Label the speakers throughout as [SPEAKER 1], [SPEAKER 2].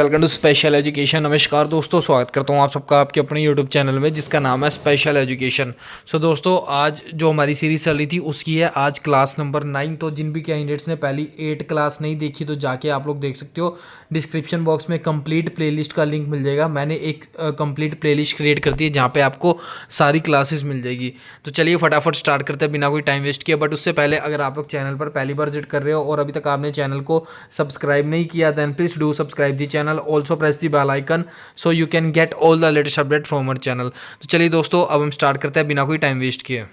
[SPEAKER 1] Welcome to special education. नमस्कार दोस्तों, स्वागत करता हूँ आप सबका आपके अपने यूट्यूब चैनल में जिसका नाम है स्पेशल एजुकेशन। सो दोस्तों, आज जो हमारी सीरीज चल रही थी उसकी है आज क्लास नंबर 9। तो जिन भी कैंडिडेट्स ने पहली 8 क्लास नहीं देखी तो जाके आप लोग देख सकते हो। डिस्क्रिप्शन बॉक्स में कंप्लीट प्लेलिस्ट का लिंक मिल जाएगा। मैंने एक कंप्लीट प्लेलिस्ट क्रिएट कर दी है जहाँ पे आपको सारी क्लासेस मिल जाएगी। तो चलिए फटाफट स्टार्ट करते हैं बिना कोई टाइम वेस्ट किए। बट उससे पहले अगर आप लोग चैनल पर पहली बार विजिट कर रहे हो और अभी तक आपने चैनल को सब्सक्राइब नहीं किया then please do subscribe the channel, also press the bell icon so you can get all the latest update from our channel. तो चलिए दोस्तों, अब हम स्टार्ट करते हैं बिना कोई टाइम वेस्ट किए।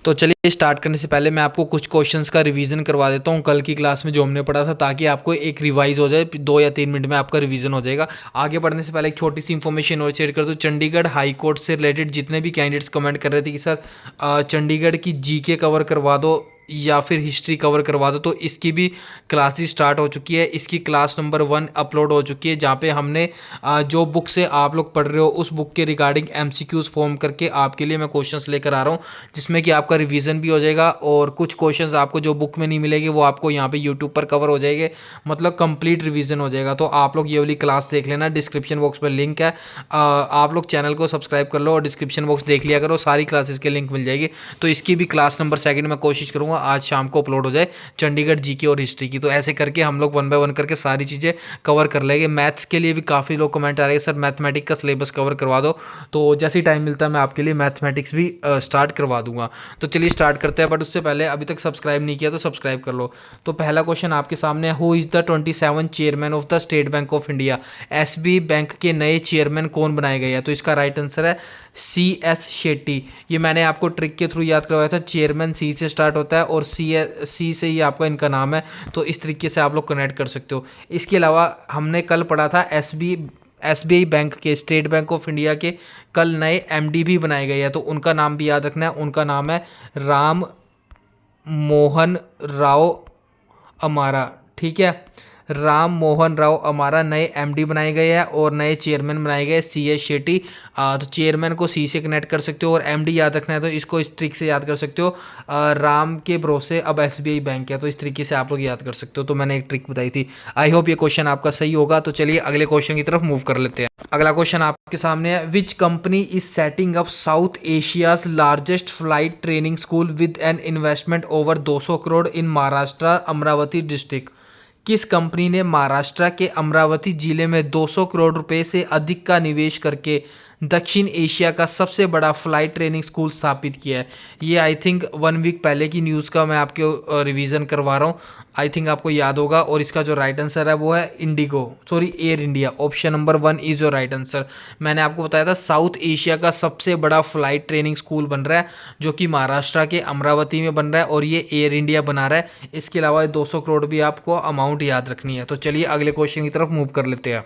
[SPEAKER 1] तो चलिए स्टार्ट करने से पहले मैं आपको कुछ क्वेश्चंस का रिवीजन करवा देता हूँ कल की क्लास में जो हमने पढ़ा था, ताकि आपको एक रिवाइज हो जाए। 2 या 3 मिनट में आपका रिवीजन हो जाएगा। आगे बढ़ने से पहले एक छोटी सी इन्फॉर्मेशन और शेयर कर दूँ। चंडीगढ़ हाई कोर्ट से रिलेटेड जितने भी कैंडिडेट्स कमेंट कर रहे थे कि सर चंडीगढ़ की जीके कवर करवा दो या फिर हिस्ट्री कवर करवा दो, तो इसकी भी क्लासेस स्टार्ट हो चुकी है। इसकी क्लास नंबर 1 अपलोड हो चुकी है जहाँ पे हमने जो बुक से आप लोग पढ़ रहे हो उस बुक के रिगार्डिंग एमसीक्यूज फॉर्म करके आपके लिए मैं क्वेश्चंस लेकर आ रहा हूँ, जिसमें कि आपका रिवीजन भी हो जाएगा और कुछ क्वेश्चंस आपको जो बुक में नहीं मिलेगी वो आपको यहाँ पे यूट्यूब पर कवर हो जाएंगे। मतलब कंप्लीट रिवीजन हो जाएगा। तो आप लोग ये वाली क्लास देख लेना, डिस्क्रिप्शन बॉक्स पर लिंक है। आप लोग चैनल को सब्सक्राइब कर लो और डिस्क्रिप्शन बॉक्स देख लिया करो, सारी क्लासेस के लिंक मिल जाएगी। तो इसकी भी क्लास नंबर 2 मैं कोशिश करूँगा आज शाम को अपलोड हो जाए, चंडीगढ़ जीके और हिस्ट्री की। तो ऐसे करके हम लोग 1 बाय 1 करके सारी चीज़ें कवर कर लेंगे। मैथ्स के लिए भी काफ़ी लोग कमेंट आ रहे हैं सर मैथमेटिक्स का सिलेबस कवर करवा दो, तो जैसे ही टाइम मिलता है मैं आपके लिए मैथमेटिक्स भी स्टार्ट करवा दूंगा। तो चलिए स्टार्ट करते हैं। बट उससे पहले अभी तक सब्सक्राइब नहीं किया तो सब्सक्राइब कर लो। तो पहला क्वेश्चन आपके सामने है, who is the 27 chairman of the state bank of India. SB bank के नए चेयरमैन कौन बनाए गए हैं? तो इसका राइट आंसर है CS शेट्टी। ये मैंने आपको ट्रिक के थ्रू याद करवाया था। चेयरमैन C से स्टार्ट होता है और सी से ही आपका इनका नाम है। तो इस तरीके से आप लोग कनेक्ट कर सकते हो। इसके अलावा हमने कल पढ़ा था SBI बैंक के, स्टेट बैंक ऑफ इंडिया के कल नए MD भी बनाए गए हैं। तो उनका नाम भी याद रखना है। उनका नाम है राम मोहन राव अमारा। ठीक है, राम मोहन राव अमारा नए MD बनाए गए हैं और नए चेयरमैन बनाए गए CS शेट्टी। तो चेयरमैन को C से कनेक्ट कर सकते हो और MD याद रखना है तो इसको इस ट्रिक से याद कर सकते हो। राम के भरोसे अब SBI बैंक है, तो इस तरीके से आप लोग याद कर सकते हो। तो मैंने एक ट्रिक बताई थी। आई होप ये क्वेश्चन आपका सही होगा। तो चलिए अगले क्वेश्चन की तरफ मूव कर लेते हैं। अगला क्वेश्चन आपके सामने है, which company is setting up south Asia's largest flight training school with an investment over 200 crore in Maharashtra Amravati district. किस कंपनी ने महाराष्ट्र के अमरावती जिले में 200 करोड़ रुपए से अधिक का निवेश करके दक्षिण एशिया का सबसे बड़ा फ्लाइट ट्रेनिंग स्कूल स्थापित किया है? ये आई थिंक 1 वीक पहले की न्यूज़ का मैं आपको रिवीजन करवा रहा हूँ। आई थिंक आपको याद होगा। और इसका जो राइट आंसर है वो है air India. Option number 1 is your right answer. मैंने आपको बताया था साउथ एशिया का सबसे बड़ा फ्लाइट ट्रेनिंग स्कूल बन रहा है जो कि महाराष्ट्र के अमरावती में बन रहा है और ये एयर इंडिया बना रहा है। इसके अलावा 200 करोड़ भी आपको अमाउंट याद रखनी है। तो चलिए अगले क्वेश्चन की तरफ मूव कर लेते हैं।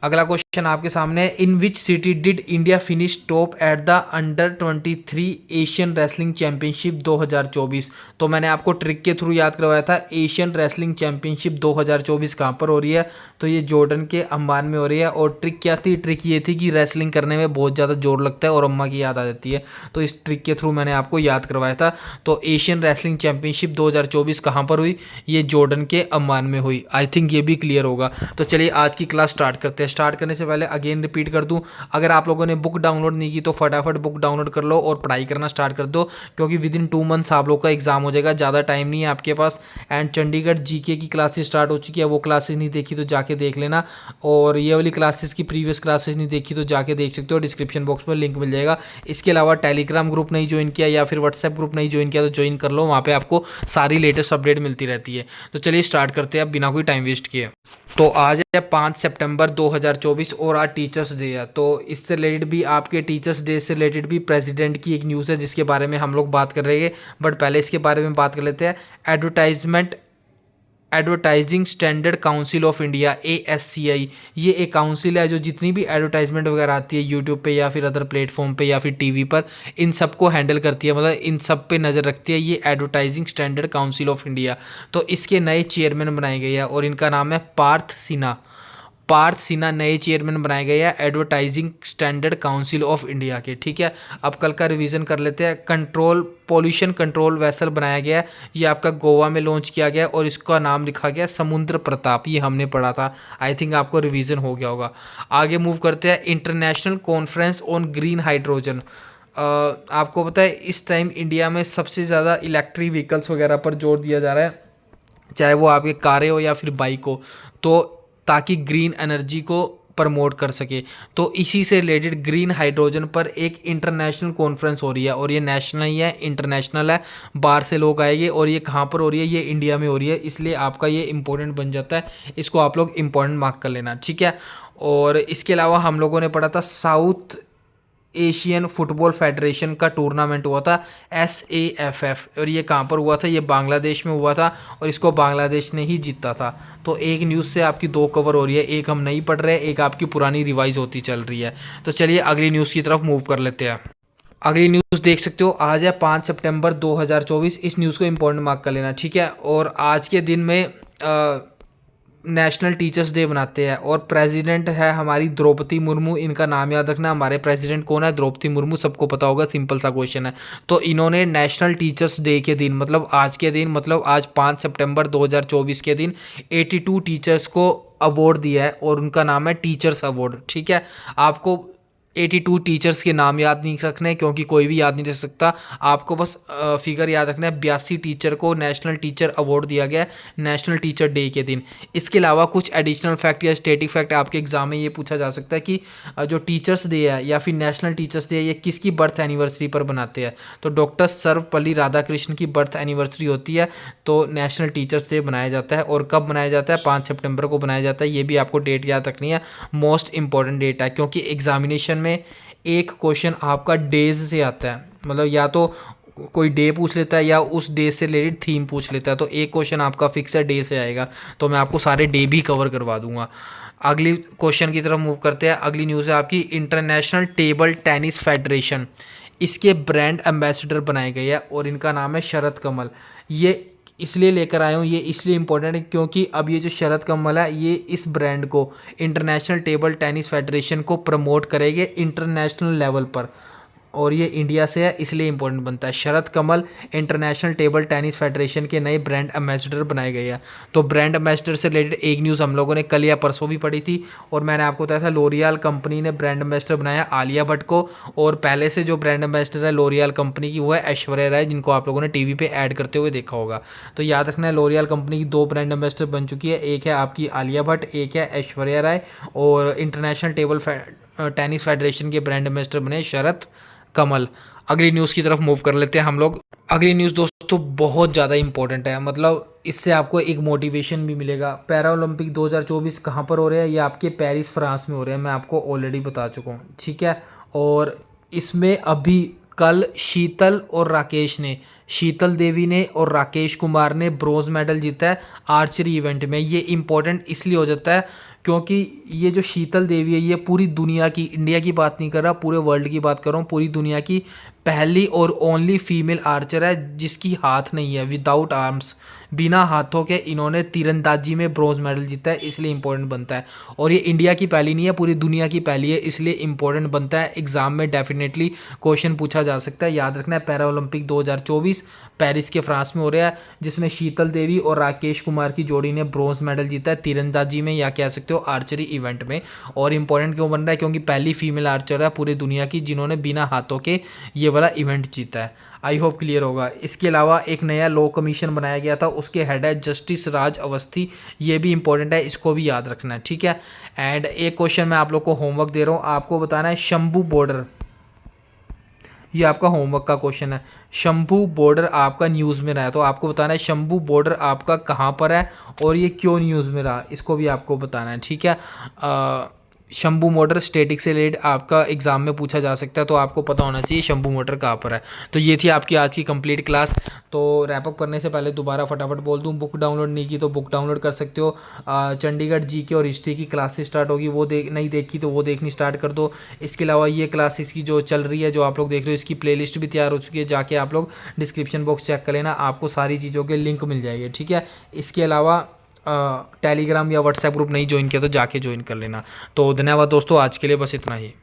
[SPEAKER 1] अगला क्वेश्चन आपके सामने है, in which city did India finish top at the अंडर-23 एशियन रेसलिंग चैंपियनशिप 2024। तो मैंने आपको ट्रिक के थ्रू याद करवाया था एशियन रेसलिंग चैंपियनशिप 2024 कहाँ पर हो रही है? तो ये जॉर्डन के अम्मान में हो रही है। और ट्रिक क्या थी? ट्रिक ये थी कि रेसलिंग करने में बहुत ज़्यादा जोर लगता है और अम्मा की याद आ जाती है। तो इस ट्रिक के थ्रू मैंने आपको याद करवाया था। तो एशियन रेसलिंग चैंपियनशिप 2024 कहाँ पर हुई? ये जॉर्डन के अम्मान में हुई। आई थिंक ये भी क्लियर होगा। तो चलिए आज की क्लास स्टार्ट करते हैं। स्टार्ट करने से पहले अगेन रिपीट कर दूं, अगर आप लोगों ने बुक डाउनलोड नहीं की तो फटाफट बुक डाउनलोड कर लो और पढ़ाई करना स्टार्ट कर दो, क्योंकि विद इन 2 मंथ्स आप लोग का एग्जाम हो जाएगा। ज़्यादा टाइम नहीं है आपके पास। एंड चंडीगढ़ जीके की क्लासेस स्टार्ट हो चुकी है, वो क्लासेस नहीं देखी तो जाके देख लेना। और ये वाली क्लासेस की प्रीवियस क्लासेस नहीं देखी तो जाके देख सकते हो, डिस्क्रिप्शन बॉक्स में लिंक मिल जाएगा। इसके अलावा टेलीग्राम ग्रुप नहीं ज्वाइन किया या फिर व्हाट्सएप ग्रुप नहीं ज्वाइन किया तो ज्वाइन कर लो, वहाँ पे आपको सारी लेटेस्ट अपडेट मिलती रहती है। तो चलिए स्टार्ट करते हैं अब बिना कोई टाइम वेस्ट किए। तो आज है 5 सितंबर 2024 और आज टीचर्स डे है। तो इससे रिलेटेड भी, आपके टीचर्स डे से रिलेटेड भी प्रेसिडेंट की एक न्यूज़ है जिसके बारे में हम लोग बात कर रहे हैं। बट पहले इसके बारे में बात कर लेते हैं। Advertising standard council of India ASCI, ये एक काउंसिल है जो जितनी भी एडवर्टाइजमेंट वगैरह आती है यूट्यूब पे या फिर अदर प्लेटफॉर्म पे या फिर टीवी पर, इन सब को हैंडल करती है, मतलब इन सब पे नज़र रखती है ये advertising standard council of India. तो इसके नए चेयरमैन बनाए गए हैं और इनका नाम है पार्थ सिन्हा। पार्थ सिन्हा नए चेयरमैन बनाए गए हैं advertising standard council of India के। ठीक है, अब कल का रिवीजन कर लेते हैं। कंट्रोल पोल्यूशन कंट्रोल वेसल बनाया गया है, ये आपका गोवा में लॉन्च किया गया और इसका नाम लिखा गया समुद्र प्रताप, ये हमने पढ़ा था। आई थिंक आपको रिवीजन हो गया होगा। आगे मूव करते हैं। International conference on green hydrogen. आपको पता है इस टाइम इंडिया में सबसे ज़्यादा इलेक्ट्रिक व्हीकल्स वगैरह पर जोर दिया जा रहा है, चाहे वो आपके कारें हो या फिर बाइक हो, तो ताकि ग्रीन एनर्जी को प्रमोट कर सके। तो इसी से रिलेटेड ग्रीन हाइड्रोजन पर एक इंटरनेशनल कॉन्फ्रेंस हो रही है, और ये नेशनल ही है, इंटरनेशनल है, बाहर से लोग आएंगे। और ये कहाँ पर हो रही है? ये इंडिया में हो रही है, इसलिए आपका ये इंपॉर्टेंट बन जाता है, इसको आप लोग इंपॉर्टेंट मार्क कर लेना। ठीक है, और इसके अलावा हम लोगों ने पढ़ा था साउथ एशियन फुटबॉल फेडरेशन का टूर्नामेंट हुआ था SAFF, और ये कहाँ पर हुआ था? ये बांग्लादेश में हुआ था, और इसको बांग्लादेश ने ही जीता था। तो एक न्यूज़ से आपकी दो कवर हो रही है, एक हम नहीं पढ़ रहे, एक आपकी पुरानी रिवाइज होती चल रही है। तो चलिए अगली न्यूज़ की तरफ मूव कर लेते हैं। अगली न्यूज़ देख सकते हो, आज है 5 सितंबर 2024। इस न्यूज़ को इंपॉर्टेंट मार्क कर लेना। ठीक है, और आज के दिन में नेशनल टीचर्स डे मनाते हैं, और प्रेसिडेंट है हमारी द्रौपदी मुर्मू, इनका नाम याद रखना। हमारे प्रेसिडेंट कौन है? द्रौपदी मुर्मू, सबको पता होगा, सिंपल सा क्वेश्चन है। तो इन्होंने नेशनल टीचर्स डे के दिन, मतलब आज के दिन, मतलब आज 5 सितंबर 2024 के दिन 82 टीचर्स को अवार्ड दिया है, और उनका नाम है टीचर्स अवार्ड। ठीक है, आपको 82 टीचर्स के नाम याद नहीं रखने, क्योंकि कोई भी याद नहीं रख सकता, आपको बस फिगर याद रखना है। 82 टीचर को नेशनल टीचर अवार्ड दिया गया है नेशनल टीचर डे के दिन। इसके अलावा कुछ एडिशनल फैक्ट या स्टेटिक फैक्ट आपके एग्जाम में ये पूछा जा सकता है कि जो टीचर्स डे है या फिर नेशनल टीचर्स डे है, ये किसकी बर्थ एनिवर्सरी पर बनाते हैं? तो डॉक्टर सर्वपल्ली राधाकृष्णन की बर्थ एनिवर्सरी होती है, तो नेशनल टीचर्स डे बनाया जाता है। और कब बनाया जाता है? 5 सितंबर को बनाया जाता है। ये भी आपको डेट याद रखनी है, मोस्ट इंपॉर्टेंट डेट है, क्योंकि एग्जामिनेशन में एक क्वेश्चन आपका डेज से आता है, मतलब या तो कोई डे पूछ लेता है या उस डे से रिलेटेड थीम पूछ लेता है, तो एक क्वेश्चन आपका फिक्स है, डे से आएगा। तो मैं आपको सारे डे भी कवर करवा दूंगा। अगली क्वेश्चन की तरफ मूव करते हैं। अगली न्यूज़ है आपकी इंटरनेशनल टेबल टेनिस फेडरेशन, इसके ब्रांड एम्बेसडर बनाए गए हैं, और इनका नाम है शरद कमल। ये इसलिए लेकर आया हूँ, ये इसलिए इम्पोर्टेंट है क्योंकि अब ये जो शरद कमल है, ये इस ब्रांड को इंटरनेशनल टेबल टेनिस फेडरेशन को प्रमोट करेंगे इंटरनेशनल लेवल पर, और ये इंडिया से है, इसलिए इंपॉर्टेंट बनता है। शरद कमल इंटरनेशनल टेबल टेनिस फेडरेशन के नए ब्रांड एम्बेसडर बनाए गए हैं। तो ब्रांड एम्बेसडर से रिलेटेड एक न्यूज़ हम लोगों ने कल या परसों भी पढ़ी थी, और मैंने आपको बताया था लोरियल कंपनी ने ब्रांड एम्बेसडर बनाया आलिया भट्ट को, और पहले से जो ब्रांड एम्बेसडर है लोरियल कंपनी की वो है ऐश्वर्या राय, जिनको आप लोगों ने टीवी पे ऐड करते हुए देखा होगा। तो याद रखना है, लोरियल कंपनी की 2 ब्रांड एम्बेसडर बन चुकी है, एक है आपकी आलिया भट्ट, एक है ऐश्वर्या राय, और इंटरनेशनल टेबल टेनिस फेडरेशन के ब्रांड एम्बेसडर बने शरद कमल। अगली न्यूज़ की तरफ मूव कर लेते हैं हम लोग। अगली न्यूज़ दोस्तों बहुत ज़्यादा इंपॉर्टेंट है, मतलब इससे आपको एक मोटिवेशन भी मिलेगा। पैरा ओलंपिक 2024 कहाँ पर हो रहे हैं? ये आपके पेरिस फ्रांस में हो रहे हैं, मैं आपको ऑलरेडी बता चुका हूँ। ठीक है, और इसमें अभी कल शीतल देवी ने और राकेश कुमार ने ब्रोंज मेडल जीता है आर्चरी इवेंट में। ये इंपॉर्टेंट इसलिए हो जाता है क्योंकि ये जो शीतल देवी है, ये पूरी दुनिया की, इंडिया की बात नहीं कर रहा, पूरे वर्ल्ड की बात कर रहा हूँ, पूरी दुनिया की पहली और ओनली फीमेल आर्चर है जिसकी हाथ नहीं है, विदाउट आर्म्स, बिना हाथों के इन्होंने तीरंदाजी में ब्रोंज मेडल जीता है, इसलिए इंपॉर्टेंट बनता है। और ये इंडिया की पहली नहीं है, पूरी दुनिया की पहली है, इसलिए इंपॉर्टेंट बनता है। एग्जाम में डेफिनेटली क्वेश्चन पूछा जा सकता है, याद रखना है। पैरा ओलंपिक 2024 पेरिस के फ्रांस में हो रहा है, जिसमें शीतल देवी और राकेश कुमार की जोड़ी ने ब्रोंज मेडल जीता है तीरंदाजी में, या कह सकते हो आर्चरी इवेंट में। और इंपॉर्टेंट क्यों बन रहा है? क्योंकि पहली फीमेल आर्चर है पूरी दुनिया की जिन्होंने बिना हाथों के ये वाला इवेंट जीता है। आई होप क्लियर होगा। इसके अलावा एक नया लॉ कमीशन बनाया गया था, उसके हेड है जस्टिस राज अवस्थी, ये भी इंपॉर्टेंट है, इसको भी याद रखना है। ठीक है, एंड एक क्वेश्चन मैं आप लोग को होमवर्क दे रहा हूँ, आपको बताना है शंभू बॉर्डर, ये आपका होमवर्क का क्वेश्चन है। शंभू बॉर्डर आपका न्यूज़ में रहा है, तो आपको बताना है शंभू बॉर्डर आपका कहाँ पर है और ये क्यों न्यूज़ में रहा, इसको भी आपको बताना है। ठीक है, शंभू मोटर स्टैटिक से रिलेटेड आपका एग्जाम में पूछा जा सकता है, तो आपको पता होना चाहिए शंभू मोटर कहाँ पर है। तो ये थी आपकी आज की कंप्लीट क्लास। तो रैपअप करने से पहले दोबारा फटाफट बोल दूँ, बुक डाउनलोड नहीं की तो बुक डाउनलोड कर सकते हो। चंडीगढ़ जीके और हिस्ट्री की क्लासेस स्टार्ट होगी, वो नहीं देखी तो वो देखनी स्टार्ट कर दो। इसके अलावा ये क्लासेस की जो चल रही है, जो आप लोग देख रहे हो, इसकी प्लेलिस्ट भी तैयार हो चुकी है, जाके आप लोग डिस्क्रिप्शन बॉक्स चेक कर लेना, आपको सारी चीज़ों के लिंक मिल जाएंगे। ठीक है, इसके अलावा टेलीग्राम या व्हाट्सएप ग्रुप नहीं ज्वाइन किया तो जाके ज्वाइन कर लेना। तो धन्यवाद दोस्तों, आज के लिए बस इतना ही।